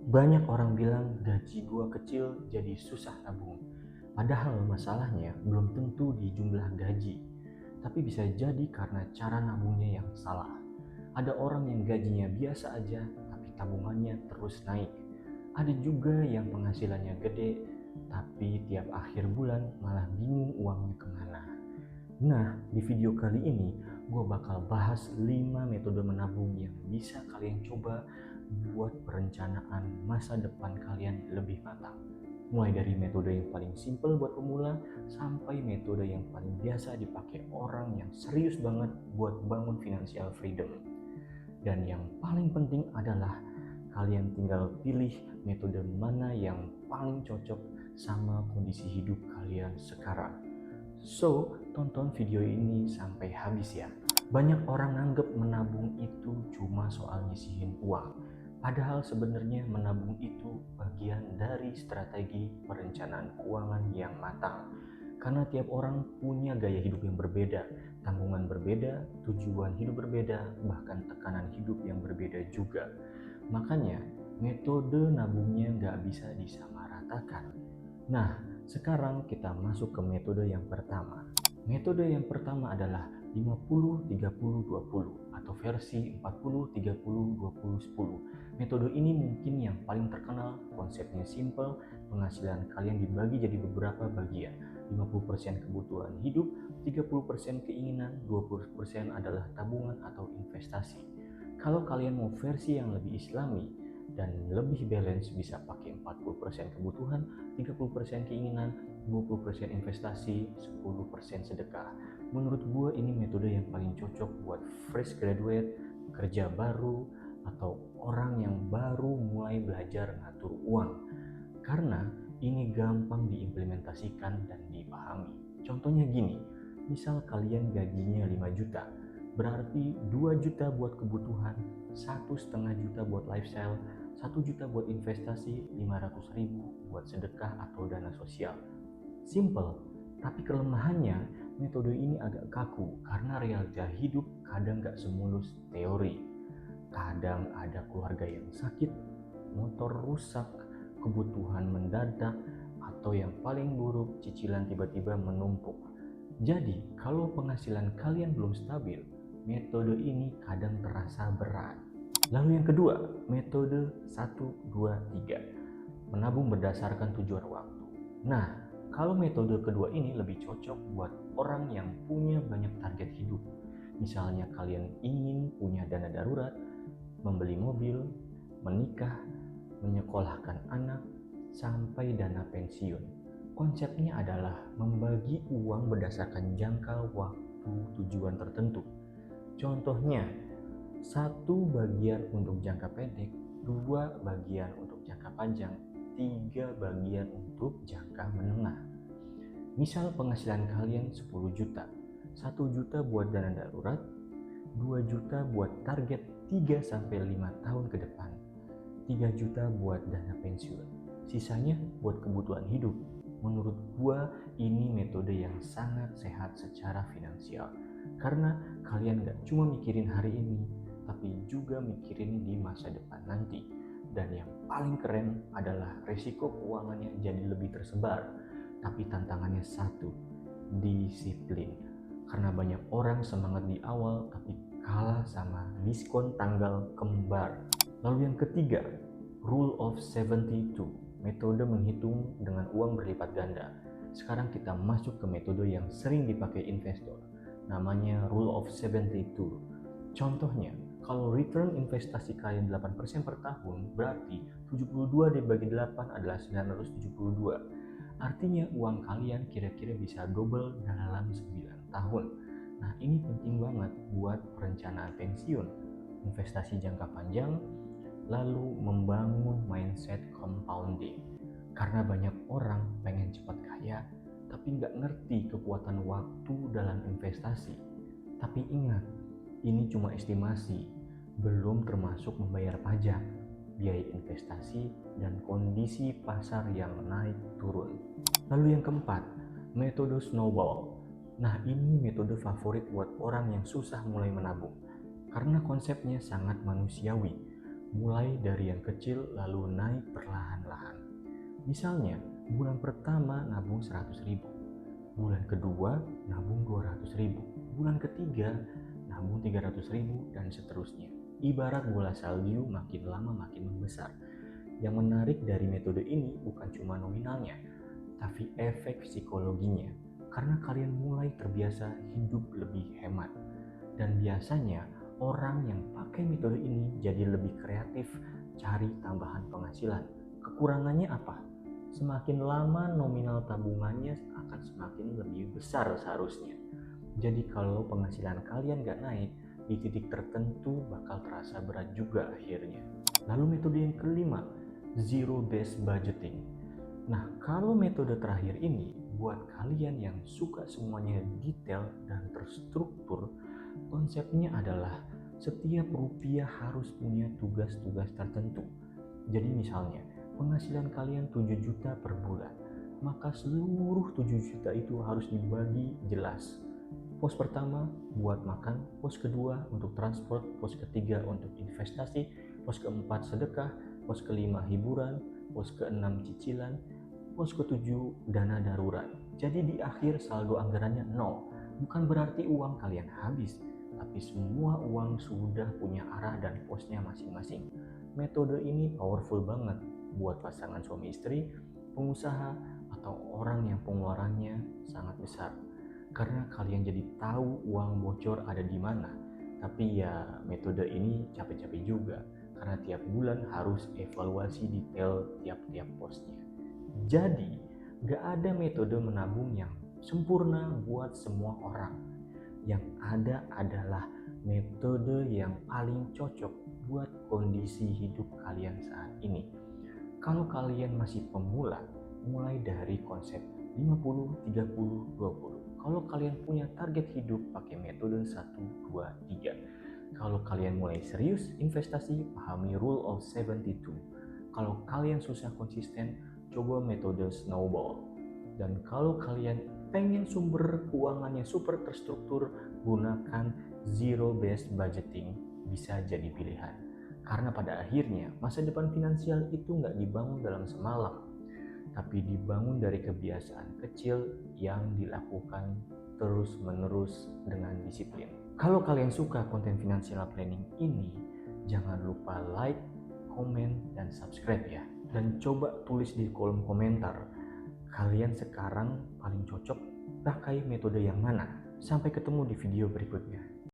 Banyak orang bilang gaji gua kecil jadi susah nabung. Padahal masalahnya belum tentu di jumlah gaji, tapi bisa jadi karena cara nabungnya yang salah. Ada orang yang gajinya biasa aja, tapi tabungannya terus naik. Ada juga yang penghasilannya gede, tapi tiap akhir bulan malah bingung uangnya kemana. Nah, di video kali ini gue bakal bahas 5 metode menabung yang bisa kalian coba buat perencanaan masa depan kalian lebih matang. Mulai dari metode yang paling simple buat pemula sampai metode yang paling biasa dipakai orang yang serius banget buat bangun financial freedom. Dan yang paling penting adalah kalian tinggal pilih metode mana yang paling cocok sama kondisi hidup kalian sekarang. So, tonton video ini sampai habis ya. Banyak orang nganggep menabung itu cuma soal nyisihin uang. Padahal sebenarnya menabung itu bagian dari strategi perencanaan keuangan yang matang. Karena tiap orang punya gaya hidup yang berbeda, tanggungan berbeda, tujuan hidup berbeda, bahkan tekanan hidup yang berbeda juga. Makanya metode nabungnya nggak bisa disamaratakan. Nah, sekarang kita masuk ke metode yang pertama. Metode yang pertama adalah 50-30-20 atau versi 40-30-20-10. Metode ini mungkin yang paling terkenal, konsepnya simple, penghasilan kalian dibagi jadi beberapa bagian. 50% kebutuhan hidup, 30% keinginan, 20% adalah tabungan atau investasi. Kalau kalian mau versi yang lebih islami dan lebih balance, bisa pakai 40% kebutuhan, 30% keinginan, 20% investasi, 10% sedekah. Menurut gue ini metode yang paling cocok buat fresh graduate, kerja baru, atau orang yang baru mulai belajar ngatur uang. Karena ini gampang diimplementasikan dan dipahami. Contohnya gini, misal kalian gajinya 5 juta, berarti 2 juta buat kebutuhan, 1,5 juta buat lifestyle, 1 juta buat investasi, 500.000 buat sedekah atau dana sosial. Simple, tapi kelemahannya metode ini agak kaku karena realita hidup kadang gak semulus teori. Kadang ada keluarga yang sakit, motor rusak, kebutuhan mendadak, atau yang paling buruk cicilan tiba-tiba menumpuk. Jadi kalau penghasilan kalian belum stabil, metode ini kadang terasa berat. Lalu yang kedua, metode 1-2-3, menabung berdasarkan tujuan waktu. Nah, kalau metode kedua ini lebih cocok buat orang yang punya banyak target hidup. Misalnya kalian ingin punya dana darurat, membeli mobil, menikah, menyekolahkan anak, sampai dana pensiun. Konsepnya adalah membagi uang berdasarkan jangka waktu tujuan tertentu. Contohnya, 1 bagian untuk jangka pendek, 2 bagian untuk jangka panjang, 3 bagian untuk jangka menengah. Misal penghasilan kalian 10 juta, 1 juta buat dana darurat, 2 juta buat target 3-5 tahun ke depan, 3 juta buat dana pensiun, sisanya buat kebutuhan hidup. Menurut gua ini metode yang sangat sehat secara finansial, karena kalian gak cuma mikirin hari ini, tapi juga mikirin di masa depan nanti. Dan yang paling keren adalah resiko keuangannya jadi lebih tersebar, tapi tantangannya satu, disiplin. Karena banyak orang semangat di awal tapi kalah sama diskon tanggal kembar. Lalu yang ketiga, Rule of 72, metode menghitung dengan uang berlipat ganda. Sekarang kita masuk ke metode yang sering dipakai investor, namanya Rule of 72. Contohnya, kalau return investasi kalian 8% per tahun, berarti 72 dibagi 8 adalah 972. Artinya uang kalian kira-kira bisa double dalam 9 tahun. Nah, ini penting banget buat perencanaan pensiun, investasi jangka panjang, lalu membangun mindset compounding. Karena banyak orang pengen cepat kaya, tapi nggak ngerti kekuatan waktu dalam investasi. Tapi ingat, ini cuma estimasi, belum termasuk membayar pajak, biaya investasi, dan kondisi pasar yang naik turun. Lalu yang keempat, metode snowball. Nah, ini metode favorit buat orang yang susah mulai menabung, karena konsepnya sangat manusiawi. mulai dari yang kecil lalu naik perlahan-lahan. Misalnya, bulan pertama nabung 100.000, bulan kedua nabung 200.000, bulan ketiga nabung 300.000, dan seterusnya. Ibarat bola salju, makin lama makin membesar. Yang menarik dari metode ini bukan cuma nominalnya, tapi efek psikologinya. Karena kalian mulai terbiasa hidup lebih hemat. Dan biasanya orang yang pakai metode ini jadi lebih kreatif cari tambahan penghasilan. Kekurangannya apa? Semakin lama nominal tabungannya akan semakin lebih besar seharusnya. Jadi kalau penghasilan kalian gak naik, di titik tertentu bakal terasa berat juga akhirnya. Lalu metode yang kelima, zero based budgeting. Nah, kalau metode terakhir ini buat kalian yang suka semuanya detail dan terstruktur, konsepnya adalah setiap rupiah harus punya tugas-tugas tertentu. Jadi misalnya, penghasilan kalian 7 juta per bulan, maka seluruh 7 juta itu harus dibagi jelas. Pos pertama buat makan, pos kedua untuk transport, pos ketiga untuk investasi, pos keempat sedekah, pos kelima hiburan, pos keenam cicilan, pos ketujuh dana darurat. Jadi di akhir saldo anggarannya nol. Bukan berarti uang kalian habis, tapi semua uang sudah punya arah dan posnya masing-masing. Metode ini powerful banget buat pasangan suami istri, pengusaha, atau orang yang pengeluarannya sangat besar. Karena kalian jadi tahu uang bocor ada di mana. Tapi ya metode ini capek-capek juga, karena tiap bulan harus evaluasi detail tiap-tiap posnya. Jadi gak ada metode menabung yang sempurna buat semua orang. Yang ada adalah metode yang paling cocok buat kondisi hidup kalian saat ini. Kalau kalian masih pemula, mulai dari konsep 50, 30, 20. Kalau kalian punya target hidup, pakai metode 1, 2, 3. Kalau kalian mulai serius investasi, pahami rule of 72. Kalau kalian susah konsisten, coba metode snowball. Dan kalau kalian pengen sumber keuangannya super terstruktur, gunakan zero based budgeting, bisa jadi pilihan. Karena pada akhirnya masa depan finansial itu nggak dibangun dalam semalam, tapi dibangun dari kebiasaan kecil yang dilakukan terus-menerus dengan disiplin. Kalau kalian suka konten financial planning ini, jangan lupa like, komen, dan subscribe ya. Dan coba tulis di kolom komentar, kalian sekarang paling cocok pakai metode yang mana. Sampai ketemu di video berikutnya.